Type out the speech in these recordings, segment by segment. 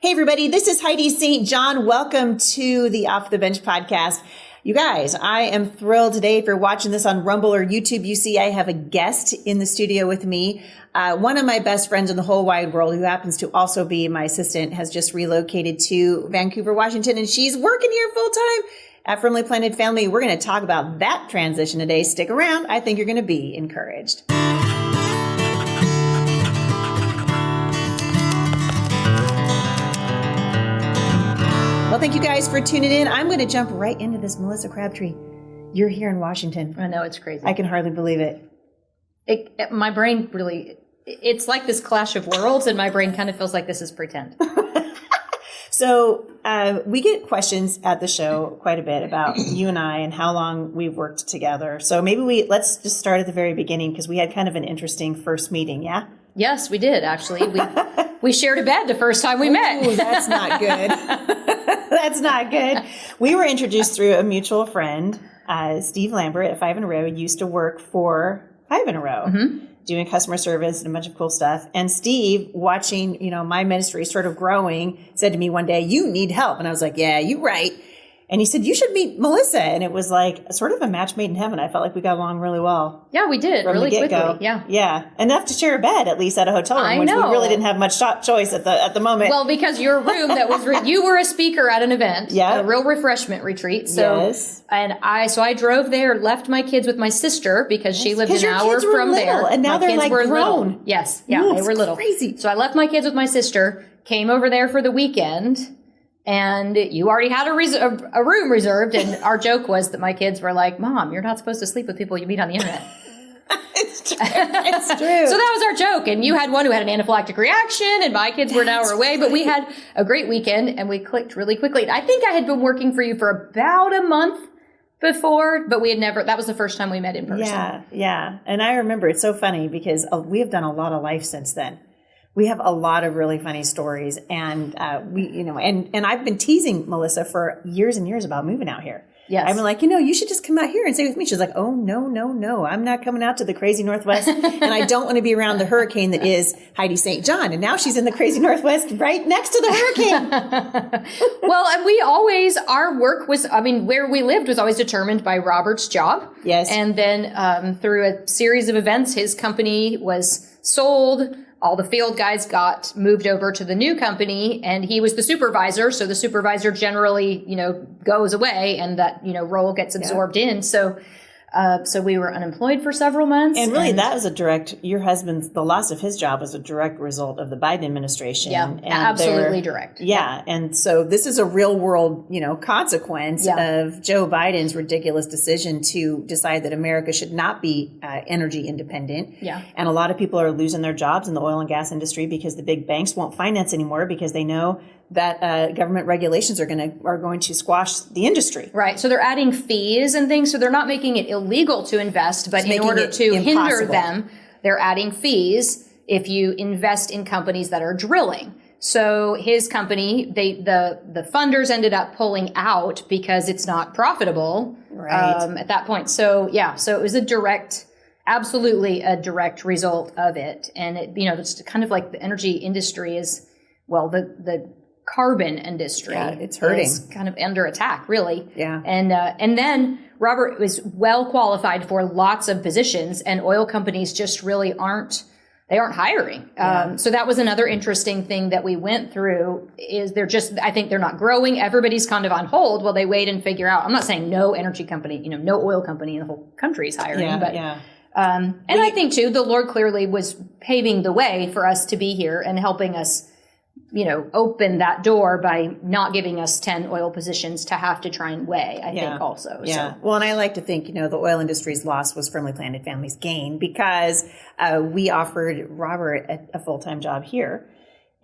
Hey everybody, this is Heidi St John. Welcome to the Off the Bench podcast. You guys, I am thrilled today. If you're watching this on Rumble or YouTube, you see I have a guest in the studio with me. One of my best friends in the whole wide world, who happens to also be my assistant, has just relocated to Vancouver, Washington, and she's working here full time at Firmly Planted Family. We're going to talk about that transition today. Stick around. I think you're going to be encouraged. Well, thank you guys for tuning in. I'm going to jump right into this. Melissa Crabtree, you're here in Washington. I know, it's crazy. I can hardly believe it. My brain really, it's like this clash of worlds, and my brain kind of feels like this is pretend. So we get questions at the show quite a bit about you and I and how long we've worked together. So maybe let's just start at the very beginning, because we had kind of an interesting first meeting, yeah? Yes, we did, actually. We shared a bed the first time we met. Ooh, that's not good. That's not good. We were introduced through a mutual friend. Steve Lambert at 5 in a Row used to work for 5 in a Row, doing customer service and a bunch of cool stuff. And Steve, watching, my ministry sort of growing, said to me one day, "You need help." And I was like, "Yeah, you're right." And he said, "You should meet Melissa." And it was like sort of a match made in heaven. I felt like we got along really well. Yeah, we did. Really quickly. Yeah. Yeah. Enough to share a bed, at least at a hotel room, which we really didn't have much choice at the moment. Well, because your room you were a speaker at an event, a real refreshment retreat. So, yes. And I drove there, left my kids with my sister because she lived an hour from there. And now they're like grown. Little. Yes. Yeah, they were little. Crazy. So I left my kids with my sister, came over there for the weekend. And you already had a room reserved. And our joke was that my kids were like, "Mom, you're not supposed to sleep with people you meet on the internet." It's true. It's true. So that was our joke. And you had one who had an anaphylactic reaction, and my kids were an hour away. But we had a great weekend, and we clicked really quickly. I think I had been working for you for about a month before, but we had never, that was the first time we met in person. Yeah. And I remember, it's so funny because we have done a lot of life since then. We have a lot of really funny stories, and and I've been teasing Melissa for years and years about moving out here. Yes. I've been like, you should just come out here and stay with me. She's like, "Oh, no. I'm not coming out to the crazy Northwest, and I don't want to be around the hurricane that is Heidi St John." And now she's in the crazy Northwest right next to the hurricane. Well, and our work was, where we lived was always determined by Robert's job. Yes. And then through a series of events, his company was sold. All the field guys got moved over to the new company, and he was the supervisor. So the supervisor generally, goes away, and that, role gets absorbed in. So we were unemployed for several months. And really, that was the loss of his job was a direct result of the Biden administration. Yeah, and absolutely direct. Yeah. And so this is a real world, consequence of Joe Biden's ridiculous decision to decide that America should not be energy independent. Yeah. And a lot of people are losing their jobs in the oil and gas industry because the big banks won't finance anymore because they know that government regulations are going to squash the industry. Right. So they're adding fees and things. So they're not making it illegal to invest, but in order to hinder them, they're adding fees if you invest in companies that are drilling. So his company, the funders ended up pulling out because it's not profitable at that point. So so it was absolutely a direct result of it. And it's kind of like the energy industry is, the carbon industry it's hurting. is kind of under attack, really. Yeah. And then Robert was well qualified for lots of positions, and oil companies just really aren't hiring. Yeah. So that was another interesting thing that we went through is I think they're not growing. Everybody's kind of on hold while they wait and figure out. I'm not saying no energy company, no oil company in the whole country is hiring, I think too, the Lord clearly was paving the way for us to be here and helping us open that door by not giving us 10 oil positions to have to try and weigh, I think also. Yeah. So. Well, and I like to think, the oil industry's loss was Firmly Planted Family's gain because we offered Robert a full-time job here.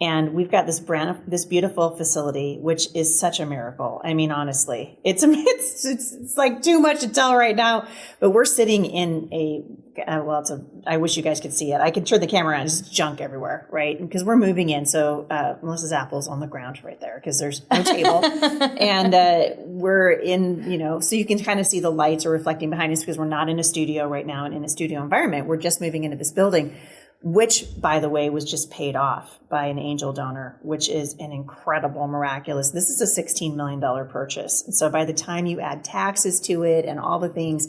And we've got this beautiful facility, which is such a miracle. I mean, honestly, it's like too much to tell right now, but we're sitting in I wish you guys could see it. I could turn the camera on. It's junk everywhere, right? Because we're moving in. So, Melissa's apple's on the ground right there because there's no table. And, we're in, so you can kind of see the lights are reflecting behind us because we're not in a studio right now and in a studio environment. We're just moving into this building. which, by the way, was just paid off by an angel donor, which is an incredible, miraculous. This is a $16 million purchase. And so by the time you add taxes to it and all the things,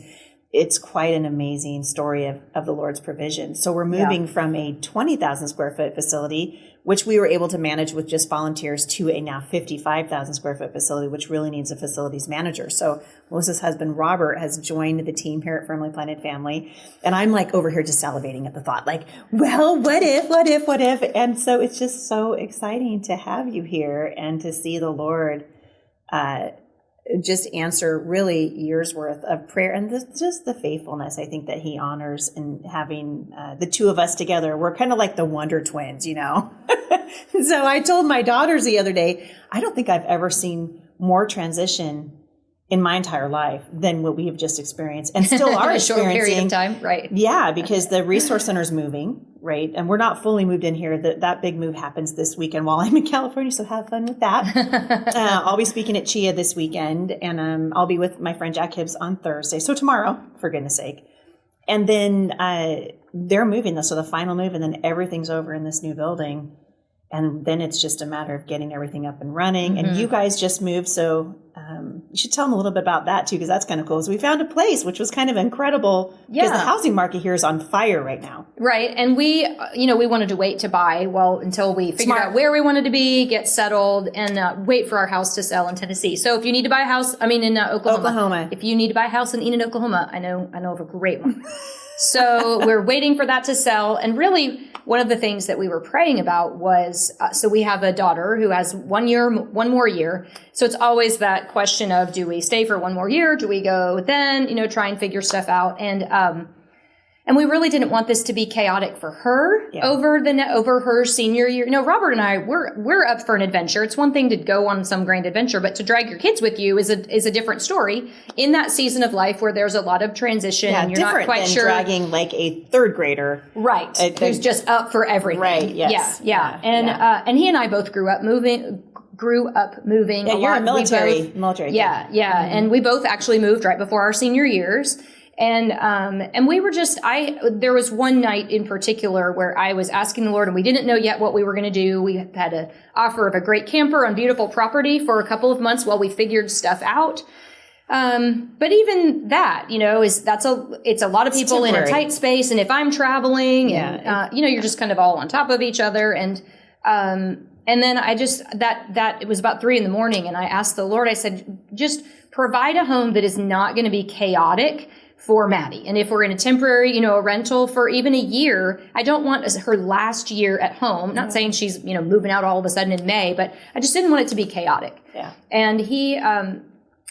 it's quite an amazing story of the Lord's provision. So we're moving from a 20,000 square foot facility, which we were able to manage with just volunteers, to a now 55,000 square foot facility, which really needs a facilities manager. So Melissa's husband, Robert, has joined the team here at Firmly Planted Family. And I'm like over here just salivating at the thought, like, well, what if? And so it's just so exciting to have you here and to see the Lord just answer really years worth of prayer, and just the faithfulness I think that he honors in having the two of us together. We're kind of like the Wonder Twins, you know. So I told my daughters the other day, I don't think I've ever seen more transition in my entire life than what we have just experienced, and still are in a experiencing. Short period of time, right? Yeah, because the resource center is moving, right? And we're not fully moved in here. That big move happens this weekend while I'm in California, so have fun with that. I'll be speaking at Chia this weekend, and I'll be with my friend Jack Hibbs on Thursday. So tomorrow, for goodness sake. And then they're moving this, so the final move, and then everything's over in this new building. And then it's just a matter of getting everything up and running. And you guys just moved, so you should tell them a little bit about that too, because that's kind of cool. So we found a place, which was kind of incredible, because the housing market here is on fire right now. Right. And we wanted to wait to buy, until we figured out where we wanted to be, get settled, and wait for our house to sell in Tennessee. So if you need to buy a house, in Oklahoma. If you need to buy a house in Enid, Oklahoma, I know of a great one. So we're waiting for that to sell. And really, one of the things that we were praying about was, so we have a daughter who has one more year. So it's always that question of, do we stay for one more year? Do we go then, try and figure stuff out? And we really didn't want this to be chaotic for her over her senior year. Robert and I, we're up for an adventure. It's one thing to go on some grand adventure, but to drag your kids with you is a different story in that season of life where there's a lot of transition and you're not quite sure. Dragging like a third grader, right? Who's just up for everything, right? Yes, yeah. And he and I both grew up moving. Yeah, you're a military. Yeah. And we both actually moved right before our senior years. And we were there was one night in particular where I was asking the Lord, and we didn't know yet what we were going to do. We had an offer of a great camper on beautiful property for a couple of months while we figured stuff out. But even that, it's a lot of people in a tight space. And if I'm traveling you're just kind of all on top of each other. And then I just, it was about 3 a.m. and I asked the Lord, I said, just provide a home that is not going to be chaotic for Maddie. And if we're in a temporary, a rental for even a year, I don't want her last year at home. Not saying she's, moving out all of a sudden in May, but I just didn't want it to be chaotic. Yeah. And he,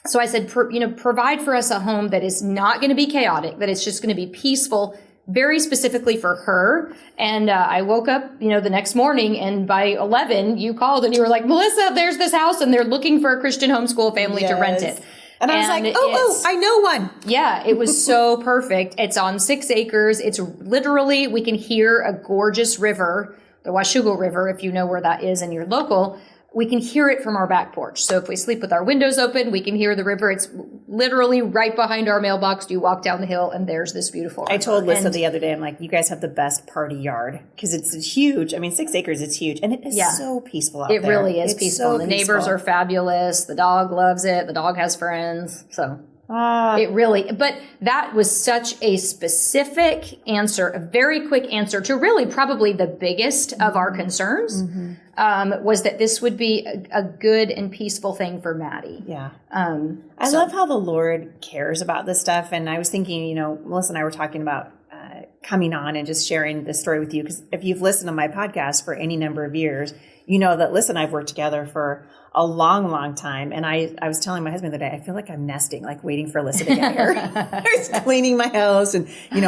so I said, provide for us a home that is not going to be chaotic, that it's just going to be peaceful, very specifically for her. And I woke up, the next morning, and by 11, you called and you were like, Melissa, there's this house and they're looking for a Christian homeschool family to rent it. And I was like, I know one. Yeah, it was so perfect. It's on 6 acres. It's literally, we can hear a gorgeous river, the Washougal River, if you know where that is and you're local. We can hear it from our back porch. So if we sleep with our windows open, we can hear the river. It's literally right behind our mailbox. You walk down the hill and there's this beautiful river. I told Lisa the other day, I'm like, you guys have the best party yard, because it's huge. 6 acres, it's huge. And it is so peaceful out there. It really is peaceful. The neighbors are fabulous. The dog loves it. The dog has friends. So it really, but that was such a specific answer, a very quick answer to really probably the biggest of our concerns. Was that this would be a good and peaceful thing for Maddie. Yeah. I love how the Lord cares about this stuff. And I was thinking, Melissa and I were talking about coming on and just sharing this story with you, because if you've listened to my podcast for any number of years, you know that Liz and I have worked together for a long, long time. And I was telling my husband the other day, I feel like I'm nesting, like waiting for Alyssa to get here. I was cleaning my house and,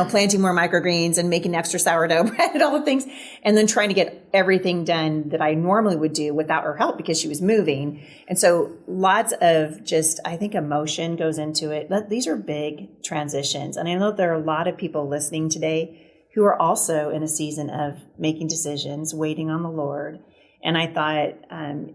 planting more microgreens and making extra sourdough bread and all the things. And then trying to get everything done that I normally would do without her help, because she was moving. And so lots of just, I think, emotion goes into it. These are big transitions. And I know there are a lot of people listening today who are also in a season of making decisions, waiting on the Lord. And I thought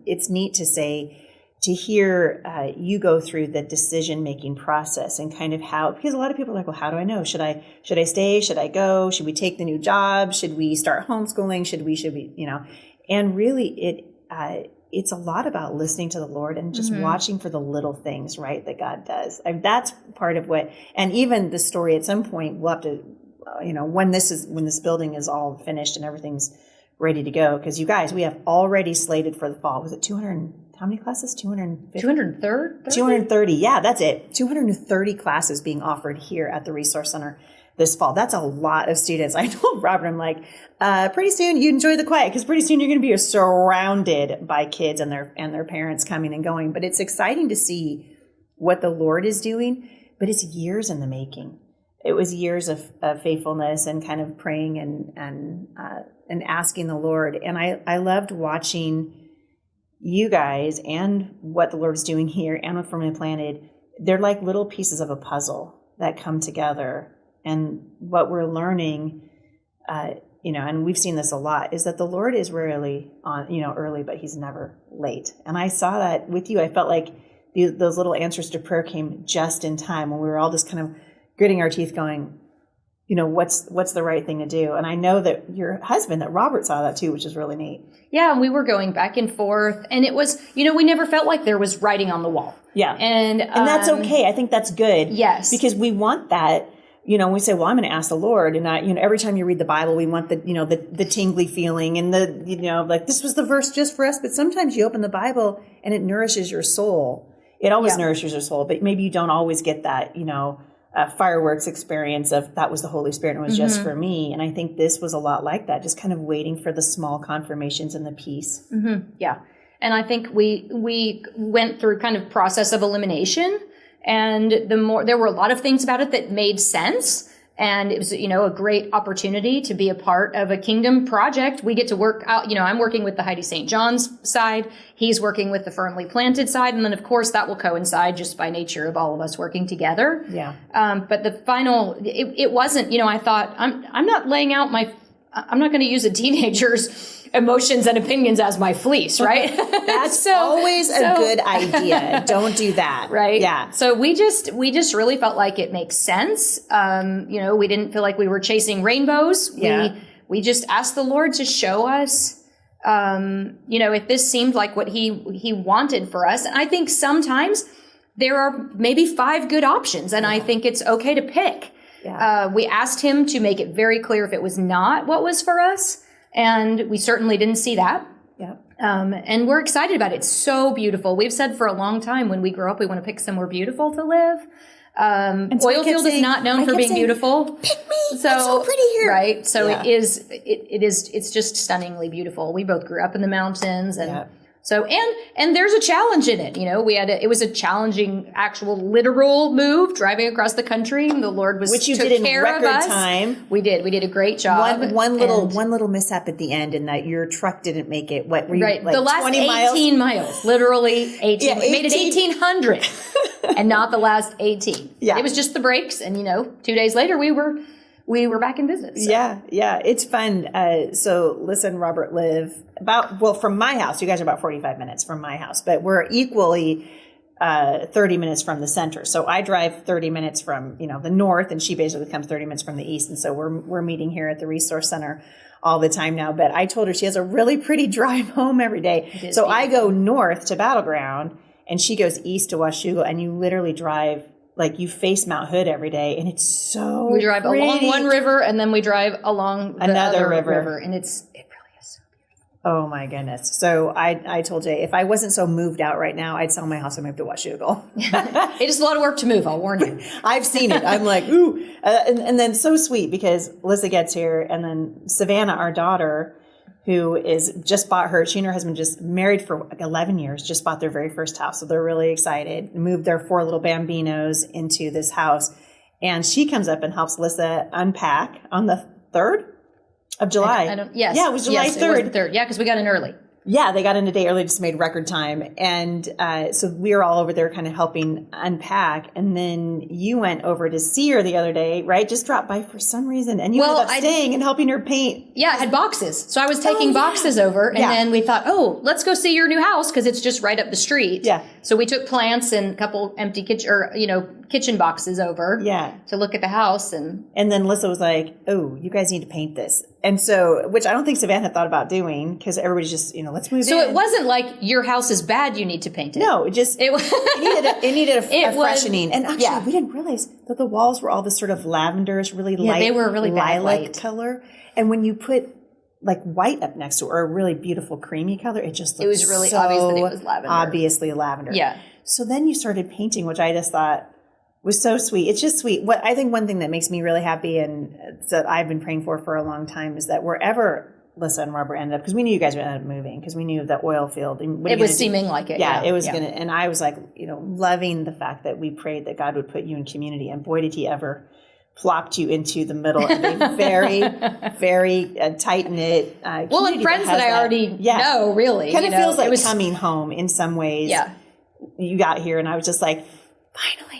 it's neat to say, to hear you go through the decision-making process and kind of how, because a lot of people are like, well, how do I know? Should I stay? Should I go? Should we take the new job? Should we start homeschooling? Should we, and really it's a lot about listening to the Lord and just watching for the little things, right, that God does. And that's part of what, and even the story at some point, we'll have to, when this building is all finished and everything's ready to go, because you guys, we have already slated for the fall. Was it 200? How many classes? 250? 230? 230. Yeah, that's it. 230 classes being offered here at the Resource Center this fall. That's a lot of students. I told Robert, I'm like, pretty soon you enjoy the quiet, because pretty soon you're going to be surrounded by kids and their parents coming and going. But it's exciting to see what the Lord is doing, but it's years in the making. It was years of faithfulness and kind of praying and asking the Lord. And I loved watching you guys and what the Lord's doing here and with Firmly Planted. They're like little pieces of a puzzle that come together. And what we're learning, and we've seen this a lot, is that the Lord is rarely early, but he's never late. And I saw that with you. I felt like those little answers to prayer came just in time when we were all just kind of gritting our teeth going, what's the right thing to do? And I know that your husband, that Robert, saw that too, which is really neat. Yeah, we were going back and forth, and it was, we never felt like there was writing on the wall. Yeah. And that's okay. I think that's good. Yes. Because we want that. We say, well, I'm going to ask the Lord. And every time you read the Bible, we want the tingly feeling and like this was the verse just for us. But sometimes you open the Bible and it nourishes your soul. It always nourishes your soul, but maybe you don't always get that, fireworks experience of that was the Holy Spirit and it was just for me. And I think this was a lot like that, just kind of waiting for the small confirmations and the peace. Mm-hmm. Yeah. And I think we went through kind of process of elimination, and there were a lot of things about it that made sense. And it was, a great opportunity to be a part of a kingdom project. We get to work out, I'm working with the Heidi St John's side. He's working with the Firmly Planted side. And then, of course, that will coincide just by nature of all of us working together. Yeah. But the final, it wasn't, I thought, I'm not laying out I'm not going to use a teenager's emotions and opinions as my fleece, right? That's always a good idea. Don't do that. Right. Yeah. So we just really felt like it makes sense. We didn't feel like we were chasing rainbows. Yeah. We just asked the Lord to show us, if this seemed like what he wanted for us. And I think sometimes there are maybe 5 good options, and I think it's okay to pick. Yeah. We asked him to make it very clear if it was not what was for us. And we certainly didn't see that. Yeah. And we're excited about it. It's so beautiful. We've said for a long time, when we grow up, we want to pick somewhere beautiful to live. Oilfield is not known for being beautiful. Pick me. It's so pretty here. Right. So it's just stunningly beautiful. We both grew up in the mountains, and so, and there's a challenge in it. It was a challenging, actual, literal move driving across the country. And the Lord which you did in record time. We did a great job. One little mishap at the end, in that your truck didn't make it. What were you, right? Like the last 18 miles, literally 18. Yeah, 18. We made it 1,800, and not the last 18. Yeah, it was just the brakes, and 2 days later we were back in business. So. Yeah, it's fun. So listen, Robert, live from my house, you guys are about 45 minutes from my house, but we're equally 30 minutes from the center. So I drive 30 minutes from, the north, and she basically comes 30 minutes from the east. And so we're meeting here at the Resource Center all the time now. But I told her she has a really pretty drive home every day. So beautiful. I go north to Battleground, and she goes east to Washougal, and you literally drive, like, you face Mount Hood every day, and it's so We drive pretty. Along one river, and then we drive along the another other river. And it really is so beautiful. Oh my goodness. So I told Jay, if I wasn't so moved out right now, I'd sell my house and move to Washougal. It is a lot of work to move, I'll warn you. I've seen it. I'm like, ooh. And then so sweet, because Alyssa gets here, and then Savannah, our daughter, who just bought she and her husband, just married for like 11 years, just bought their very first house. So they're really excited, moved their 4 little Bambinos into this house. And she comes up and helps Alyssa unpack on the 3rd of July. Yes. Yeah, it was July 3rd. It was the 3rd. Yeah, because we got in early. Yeah, they got in a day early, just made record time. And so we were all over there kind of helping unpack. And then you went over to see her the other day, right? Just dropped by for some reason. And you ended up staying and helping her paint. Yeah, I had boxes. So I was taking boxes over. And then we thought, let's go see your new house because it's just right up the street. Yeah. So we took plants and a couple empty kitchen boxes over to look at the house. And then Lissa was like, oh, you guys need to paint this. And so, which I don't think Savannah had thought about doing because everybody's just, let's move in. So it wasn't like your house is bad, you need to paint it. No, it needed a freshening. And actually, we didn't realize that the walls were all this sort of lavenderish, really light, they were really lilac color. And when you put like white up next to it, or a really beautiful creamy color, it just looked obvious that it was lavender. Obviously lavender. Yeah. So then you started painting, which I just thought was so sweet. It's just sweet. What I think one thing that makes me really happy and that I've been praying for a long time is that wherever Lissa and Robert ended up, because we knew you guys would end up moving, because we knew that oil field. It was seeming like it. Yeah, it was going to. And I was like, loving the fact that we prayed that God would put you in community. And boy, did he ever plopped you into the middle of a very, very tight-knit community. Well, and friends that I already know, really. Kind of feels like coming home in some ways. Yeah. You got here, and I was just like, finally.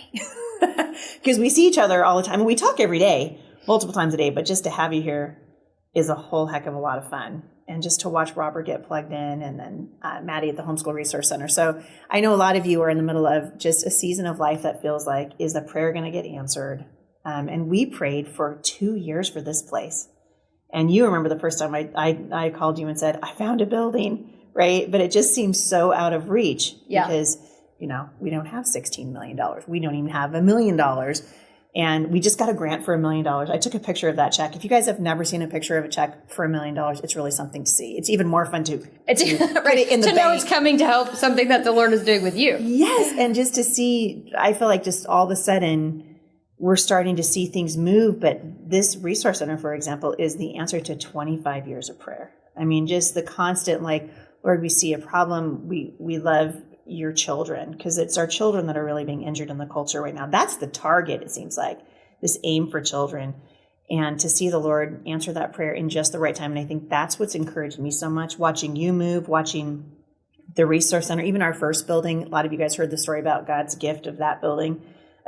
Because we see each other all the time. And we talk every day, multiple times a day. But just to have you here is a whole heck of a lot of fun. And just to watch Robert get plugged in, and then Maddie at the Homeschool Resource Center. So I know a lot of you are in the middle of just a season of life that feels like, is the prayer going to get answered? And we prayed for 2 years for this place. And you remember the first time I called you and said, I found a building, right? But it just seems so out of reach because, we don't have $16 million. We don't even have $1 million. And we just got a grant for $1 million. I took a picture of that check. If you guys have never seen a picture of a check for $1 million, it's really something to see. It's even more fun to put it in the bank. To know it's coming to help something that the Lord is doing with you. Yes. And just to see, I feel like just all of a sudden we're starting to see things move. But this resource center, for example, is the answer to 25 years of prayer. I mean, just the constant, Lord, we see a problem. We love your children, because it's our children that are really being injured in the culture right now. That's the target, it seems like, this aim for children. And to see the Lord answer that prayer in just the right time. And I think that's what's encouraged me so much, watching you move, watching the resource center, even our first building. A lot of you guys heard the story about God's gift of that building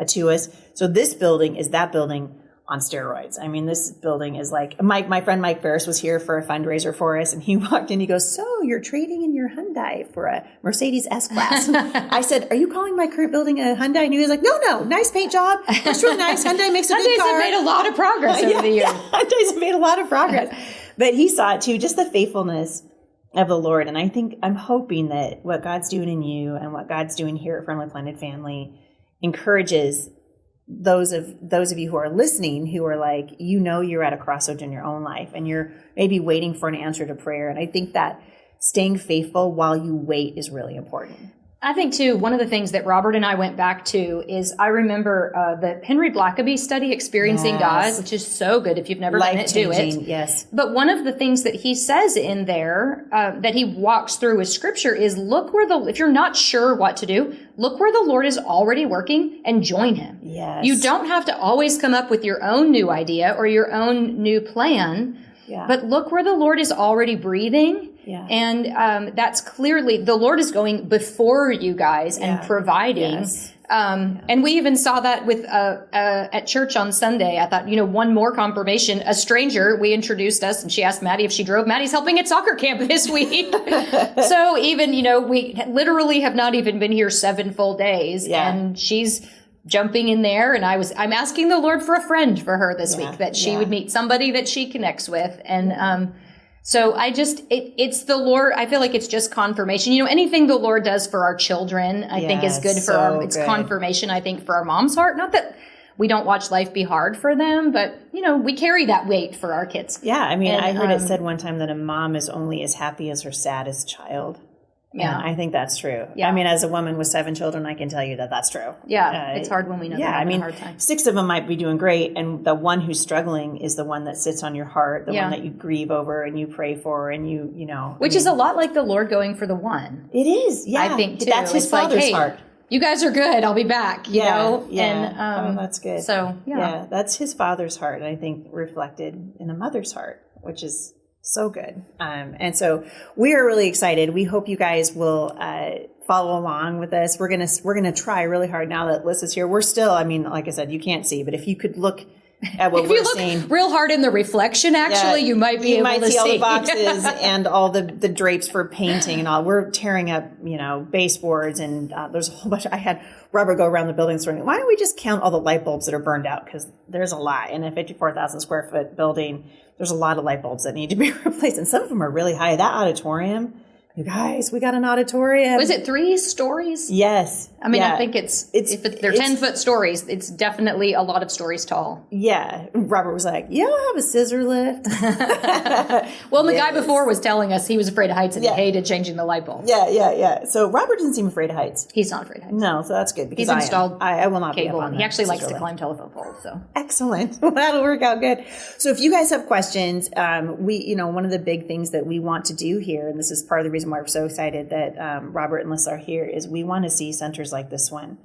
to us. So this building is that building on steroids. I mean, this building is like, my friend Mike Ferris was here for a fundraiser for us, and he walked in, he goes, so you're trading in your Hyundai for a Mercedes S-Class. I said, are you calling my current building a Hyundai? And he was like, no, nice paint job. It's really nice. Hyundai makes a good car. Hyundais have made a lot of progress over the years. Yeah, Hyundais have made a lot of progress. But he saw it too, just the faithfulness of the Lord. And I'm hoping that what God's doing in you and what God's doing here at Firmly Planted Family encourages those of you who are listening, who are like, you're at a crossroads in your own life, and you're maybe waiting for an answer to prayer. And I think that staying faithful while you wait is really important. I think, too, one of the things that Robert and I went back to is I remember the Henry Blackaby study, Experiencing God, which is so good. If you've never done it, do it. Yes. But one of the things that he says in there that he walks through with Scripture is look where if you're not sure what to do, look where the Lord is already working and join him. Yes. You don't have to always come up with your own new idea or your own new plan, but look where the Lord is already breathing. Yeah. And that's clearly, the Lord is going before you guys and providing. Yes. And we even saw that with at church on Sunday. I thought, one more confirmation. A stranger, we introduced us, and she asked Maddie if she drove. Maddie's helping at soccer camp this week. So even, we literally have not even been here 7 full days. Yeah. And she's jumping in there. And I'm asking the Lord for a friend for her this week, that she would meet somebody that she connects with. And, so it's the Lord. I feel like it's just confirmation. Anything the Lord does for our children, I think is good for it's confirmation, I think, for our mom's heart. Not that we don't watch life be hard for them, but, we carry that weight for our kids. Yeah. I mean, I heard it said one time that a mom is only as happy as her saddest child. Yeah, I think that's true. Yeah. I mean, as a woman with 7 children, I can tell you that that's true. Yeah, it's hard when we know that we're having a hard time. 6 of them might be doing great, and the one who's struggling is the one that sits on your heart, the one that you grieve over and you pray for, and you know. Which is a lot like the Lord going for the one. It is, yeah. I think, too. That's his Father's heart. You guys are good. I'll be back, you know? Yeah, And, that's good. So, yeah, that's his Father's heart, and I think reflected in a mother's heart, which is So good. And so we are really excited. We hope you guys will follow along with us. We're gonna try really hard now that Liz is here. We're still, I mean, like I said, you can't see, but if you could look at what we're seeing. If you look real hard in the reflection, actually, you might be able to see all the boxes and all the drapes for painting and all. We're tearing up, baseboards, and there's a whole bunch. I had Robert go around the building saying, why don't we just count all the light bulbs that are burned out? Because there's a lot. In a 54,000 square foot building, there's a lot of light bulbs that need to be replaced. And some of them are really high. That auditorium, you guys, we got an auditorium. Was it 3 stories? Yes. I mean, I think if they're 10-foot stories, it's definitely a lot of stories tall. Yeah. Robert was like, you don't have a scissor lift. Well, the guy before was telling us he was afraid of heights and he hated changing the light bulb. Yeah. So Robert doesn't seem afraid of heights. He's not afraid of heights. No, so that's good. Because he's installed I will not cable. be up on He actually likes to lift. climb telephone poles. So excellent. Well, that'll work out good. So if you guys have questions, one of the big things that we want to do here, and this is part of the reason why we're so excited that Robert and Liz are here, is we want to see centers like this one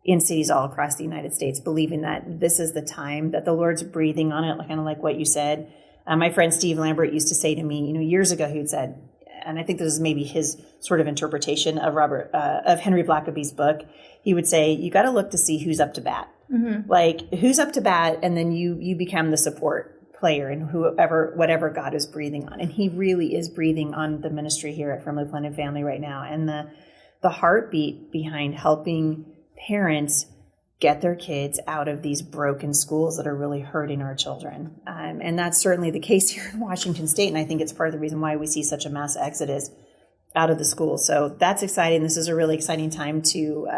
in cities all across the United States, believing that this is the time that the Lord's breathing on it, kind of like what you said. My friend Steve Lambert used to say to me, years ago, he had said, and I think this is maybe his sort of interpretation of of Henry Blackaby's book. He would say, you got to look to see who's up to bat. Mm-hmm. Like who's up to bat, and then you become the support player and whatever God is breathing on. And he really is breathing on the ministry here at Firmly Planted Family right now. And the heartbeat behind helping parents get their kids out of these broken schools that are really hurting our children. And that's certainly the case here in Washington State. And I think it's part of the reason why we see such a mass exodus out of the schools. So that's exciting. This is a really exciting time to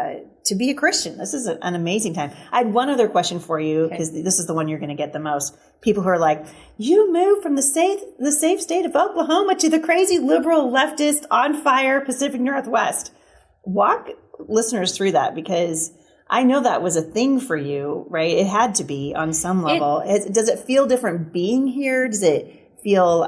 be a Christian. This is an amazing time. I had one other question for you, because this is the one you're going to get the most. People who are like, you moved from the safe state of Oklahoma to the crazy liberal leftist on fire Pacific Northwest. Walk listeners through that, because I know that was a thing for you, right? It had to be on some level. Does it feel different being here? Does it feel,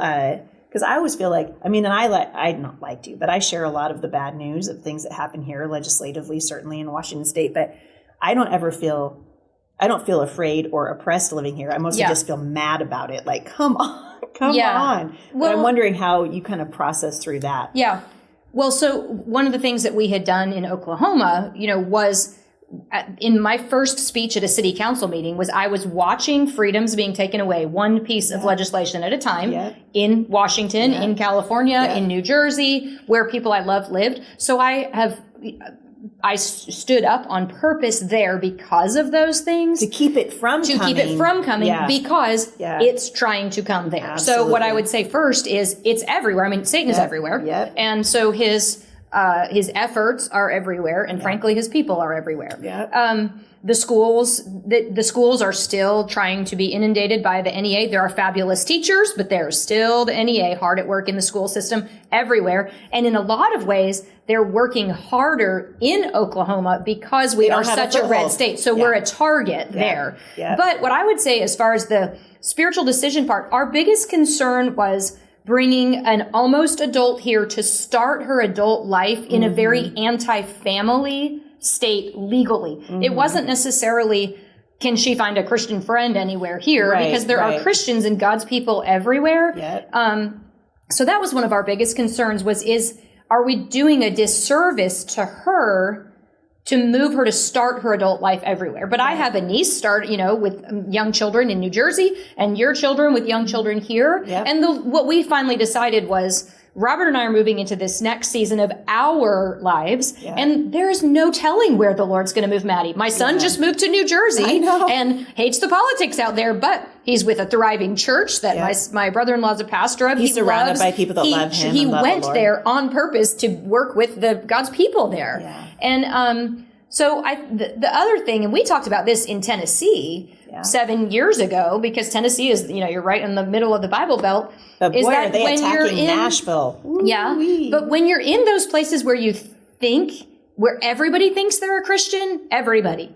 because I always feel like, and I not like to, but I share a lot of the bad news of things that happen here legislatively, certainly in Washington State, but I don't feel afraid or oppressed living here. I mostly just feel mad about it. Like, come on. Well, but I'm wondering how you kind of process through that. Yeah. Well, so one of the things that we had done in Oklahoma, was in my first speech at a city council meeting was I was watching freedoms being taken away, one piece of legislation at a time in Washington, in California, in New Jersey, where people I loved lived. So I stood up on purpose there because of those things. To keep it from coming. Because it's trying to come there. Absolutely. So what I would say first is it's everywhere. I mean, Satan is everywhere. Yep. And so his efforts are everywhere, and frankly, his people are everywhere. Yep. The schools are still trying to be inundated by the NEA. There are fabulous teachers, but there's still the NEA hard at work in the school system everywhere. And in a lot of ways, they're working harder in Oklahoma because we are such a red state. So we're a target there. Yeah. But what I would say as far as the spiritual decision part, our biggest concern was bringing an almost adult here to start her adult life in a very anti-family state legally. Mm-hmm. It wasn't necessarily, can she find a Christian friend anywhere here? Because there are Christians and God's people everywhere. Yep. So that was one of our biggest concerns are we doing a disservice to her to move her to start her adult life everywhere? But I have a niece with young children in New Jersey and your children with young children here. Yep. And what we finally decided was Robert and I are moving into this next season of our lives, and there's no telling where the Lord's going to move Maddie. My son just moved to New Jersey and hates the politics out there, but he's with a thriving church that my brother-in-law's a pastor of. He's surrounded by people that love him. He and love went the Lord. there on purpose to work with God's people there. Yeah. And so the other thing, and we talked about this in Tennessee 7 years ago, because Tennessee is, you're right in the middle of the Bible Belt. But boy, are they attacking Nashville. Ooh-wee. But when you're in those places where everybody thinks they're a Christian, everybody.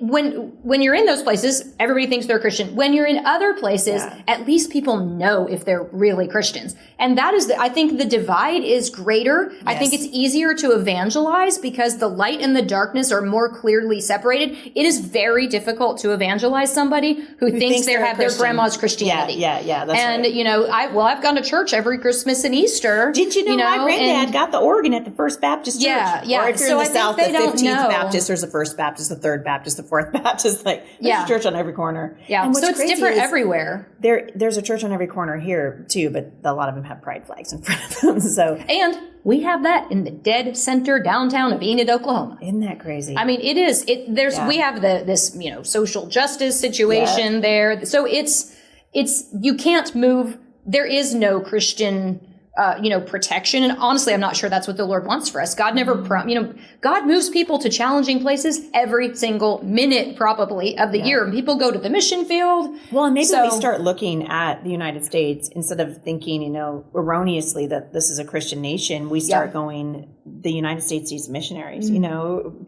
when you're in those places, everybody thinks they're Christian. When you're in other places, at least people know if they're really Christians. And that is, I think the divide is greater. Yes. I think it's easier to evangelize because the light and the darkness are more clearly separated. It is very difficult to evangelize somebody who thinks they have their grandma's Christianity. Yeah. That's and, right. I've gone to church every Christmas and Easter. Did you know my granddad got the organ at the First Baptist Church? Yeah. Or if you're in the South, the 15th Baptist, there's the First Baptist, the Third Baptist, the Fourth Baptist, there's a church on every corner. Yeah, so it's different everywhere. There's a church on every corner here too, but a lot of them have pride flags in front of them. So, and we have that in the dead center downtown of Enid, Oklahoma. Isn't that crazy? I mean, it is. We have this social justice situation there. So it's you can't move. There is no Christian protection. And honestly, I'm not sure that's what the Lord wants for us. God never, God moves people to challenging places every single minute, probably, of the year. And people go to the mission field. Well, and maybe we start looking at the United States instead of thinking, erroneously that this is a Christian nation. We start going, the United States needs missionaries,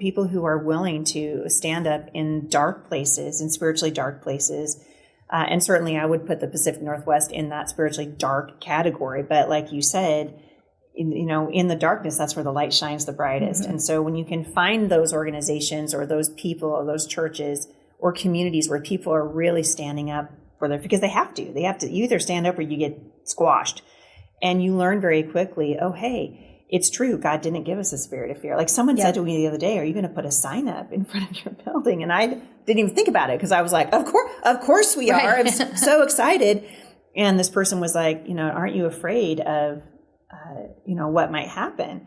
people who are willing to stand up in dark places, in spiritually dark places. And certainly I would put the Pacific Northwest in that spiritually dark category. But like you said, in the darkness, that's where the light shines the brightest. Mm-hmm. And so when you can find those organizations or those people or those churches or communities where people are really standing up for their, because they have to, you either stand up or you get squashed. And you learn very quickly, oh, hey, it's true. God didn't give us a spirit of fear. Like someone said to me the other day, are you going to put a sign up in front of your building? And I didn't even think about it because I was like, of course we are. I'm so excited. And this person was like, aren't you afraid of, what might happen?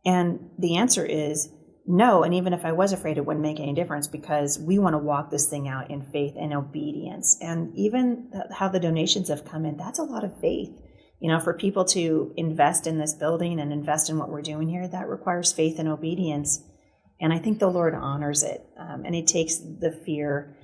And the answer is no. And even if I was afraid, it wouldn't make any difference because we want to walk this thing out in faith and obedience. And even how the donations have come in, that's a lot of faith. For people to invest in this building and invest in what we're doing here, that requires faith and obedience. And I think the Lord honors it. And it takes the fear,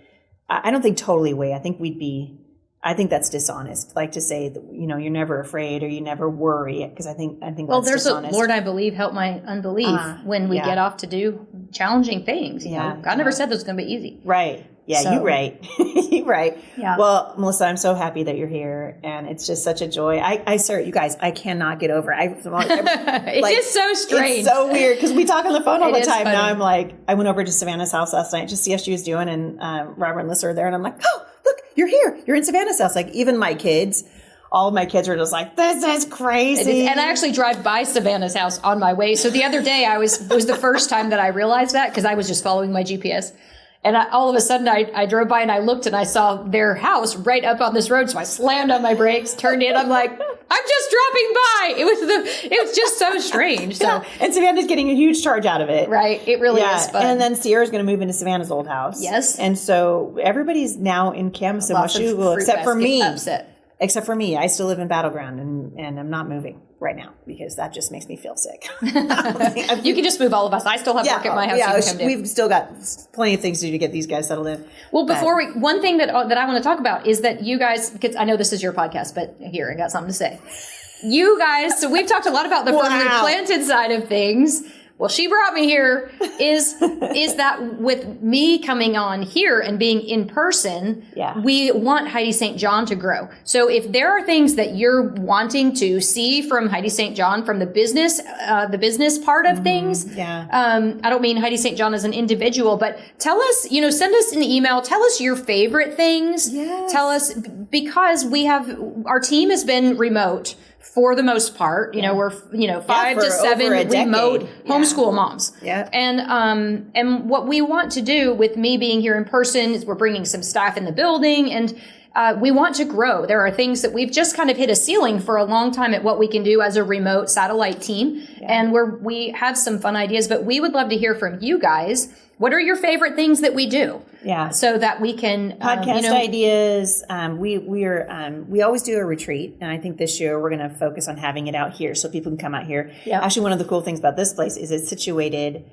I don't think totally away. I think that's dishonest. Like to say that, you're never afraid or you never worry. Because I think well, that's dishonest. Lord, I believe, help my unbelief when we get off to do challenging things. God never said this was going to be easy. Right. Yeah, so, you're right. You're right. Yeah. Well, Melissa, I'm so happy that you're here, and it's just such a joy. You guys, I cannot get over it. It's just so strange. It's so weird because we talk on the phone all the time. Funny. Now I'm like, I went over to Savannah's house last night to see how she was doing, and Robert and Melissa are there, and I'm like, oh, look, you're here. You're in Savannah's house. Like even my kids. All of my kids are just like, this is crazy. And I actually drive by Savannah's house on my way. So the other day it was the first time that I realized that because I was just following my GPS. And all of a sudden I drove by and I looked and I saw their house right up on this road. So I slammed on my brakes, turned in. I'm like, I'm just dropping by. It was just so strange. So yeah. And Savannah's getting a huge charge out of it. Right. It really is fun. And then Sierra's going to move into Savannah's old house. Yes. And so everybody's now in Camas and Washoe, except for me. Upset. Except for me. I still live in Battleground and I'm not moving right now because that just makes me feel sick. You can just move all of us. I still have work at my house. Yeah, we've still got plenty of things to do to get these guys settled in. Well, one thing that I want to talk about is that you guys, because I know this is your podcast, but here, I got something to say. You guys, so we've talked a lot about the firmly planted side of things. Well, she brought me here is that with me coming on here and being in person, we want Heidi St John to grow. So if there are things that you're wanting to see from Heidi St John, from the business part of things, I don't mean Heidi St John as an individual, but tell us, send us an email, tell us your favorite things, tell us, because our team has been remote. For the most part, we're 5 to 7 remote homeschool moms. Yeah. And what we want to do with me being here in person is we're bringing some staff in the building and we want to grow. There are things that we've just kind of hit a ceiling for a long time at what we can do as a remote satellite team. Yeah. And we have some fun ideas, but we would love to hear from you guys. What are your favorite things that we do? Yeah. So that we can podcast ideas. We always do a retreat, and I think this year we're going to focus on having it out here so people can come out here. Yeah. Actually, one of the cool things about this place is it's situated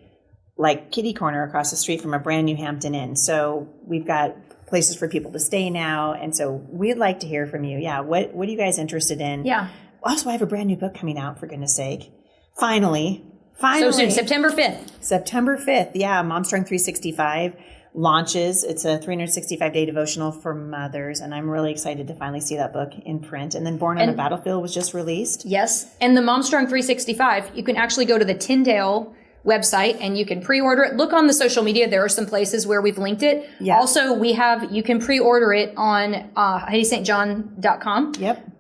like kitty corner across the street from a brand new Hampton Inn. So we've got places for people to stay now, and so we'd like to hear from you. Yeah. What are you guys interested in? Yeah. Also, I have a brand new book coming out, for goodness sake. Finally. So soon, September 5th. September 5th. Yeah. Mom Strong 365. launches. It's a 365-day devotional for mothers, and I'm really excited to finally see that book in print. And then Born on a Battlefield was just released. Yes, and the Momstrong 365, you can actually go to the Tyndale website and you can pre-order it. Look on the social media. There are some places where we've linked it. Yep. Also, you can pre-order it on HeidiSt.John.com. Yep.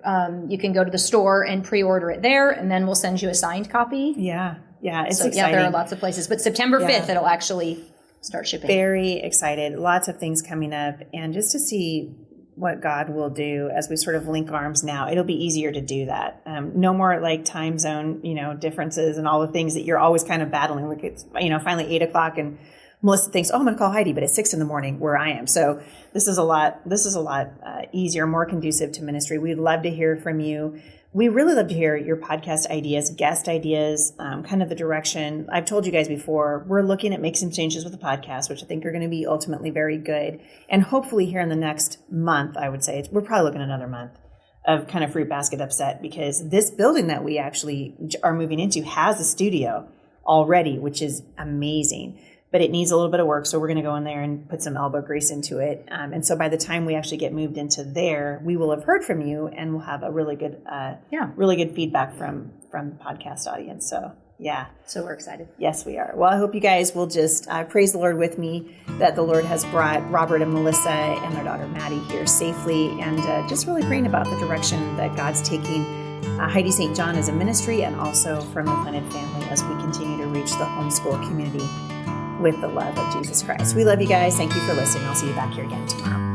You can go to the store and pre-order it there, and then we'll send you a signed copy. Yeah, it's exciting. Yeah, there are lots of places. But September 5th, it'll actually start shipping. Very excited. Lots of things coming up. And just to see what God will do as we sort of link arms now, it'll be easier to do that. No more like time zone, differences and all the things that you're always kind of battling. Like it's, finally 8:00 and Melissa thinks, oh, I'm going to call Heidi, but it's 6 a.m. where I am. So this is a lot easier, more conducive to ministry. We'd love to hear from you. We really love to hear your podcast ideas, guest ideas, kind of the direction. I've told you guys before, we're looking at making some changes with the podcast, which I think are going to be ultimately very good. And hopefully here in the next month, I would say, we're probably looking at another month of kind of Fruit Basket Upset, because this building that we actually are moving into has a studio already, which is amazing. But it needs a little bit of work, so we're going to go in there and put some elbow grease into it. And so by the time we actually get moved into there, we will have heard from you, and we'll have a really good, feedback from the podcast audience. So yeah, so we're excited. Yes, we are. Well, I hope you guys will just praise the Lord with me that the Lord has brought Robert and Melissa and their daughter Maddie here safely, and just really praying about the direction that God's taking Heidi St John as a ministry, and also Firmly Planted Family as we continue to reach the homeschool community with the love of Jesus Christ. We love you guys. Thank you for listening. I'll see you back here again tomorrow.